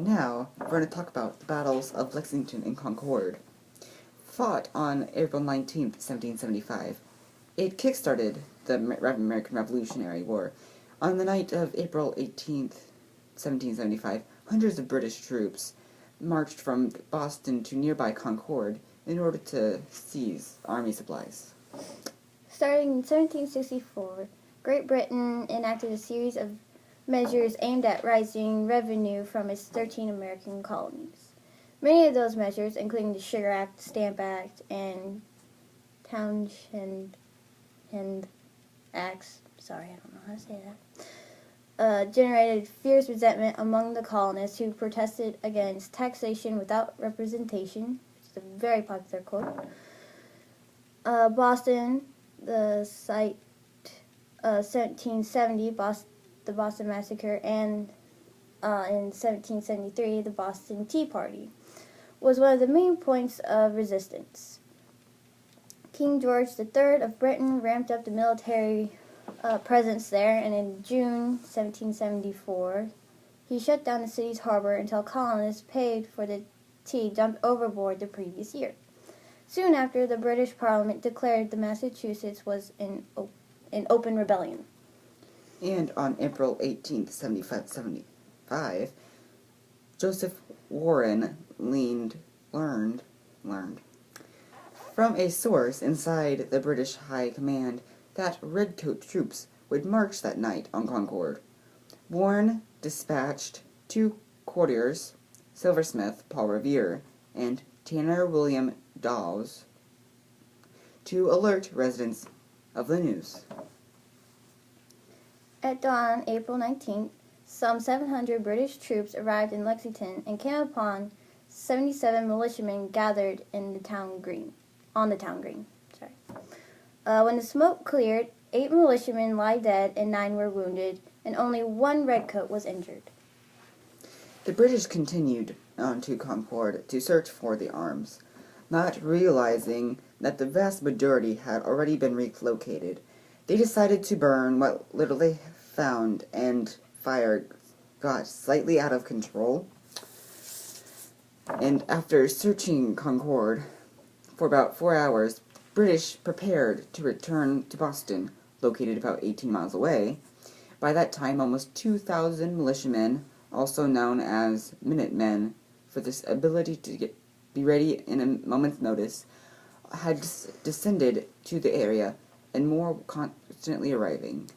Now, we're going to talk about the battles of Lexington and Concord. Fought on April 19th, 1775. It kick-started the American Revolutionary War. On the night of April 18th, 1775, hundreds of British troops marched from Boston to nearby Concord in order to seize army supplies. Starting in 1764, Great Britain enacted a series of measures aimed at raising revenue from its 13 American colonies. Many of those measures, including the Sugar Act, Stamp Act, and Townshend Acts, I don't know how to say that, generated fierce resentment among the colonists who protested against taxation without representation, which is a very popular quote. Boston, the site 1770, the Boston Massacre, and in 1773, the Boston Tea Party, was one of the main points of resistance. King George III of Britain ramped up the military presence there, and in June 1774, he shut down the city's harbor until colonists paid for the tea dumped overboard the previous year. Soon after, the British Parliament declared the Massachusetts was in open rebellion. And on April 18th, 1775, Joseph Warren learned from a source inside the British High Command that redcoat troops would march that night on Concord. Warren dispatched 2 courtiers, silversmith Paul Revere and tanner William Dawes, to alert residents of the news. At dawn, April 19th, some 700 British troops arrived in Lexington and came upon 77 militiamen gathered on the town green. When the smoke cleared, 8 militiamen lie dead and 9 were wounded, and only 1 redcoat was injured. The British continued on to Concord to search for the arms, not realizing that the vast majority had already been relocated. They decided to burn what little they found, and fire got slightly out of control. And after searching Concord for about 4 hours, British prepared to return to Boston, located about 18 miles away. By that time, almost 2,000 militiamen, also known as Minutemen, for this ability to be ready in a moment's notice, had descended to the area, and more constantly arriving.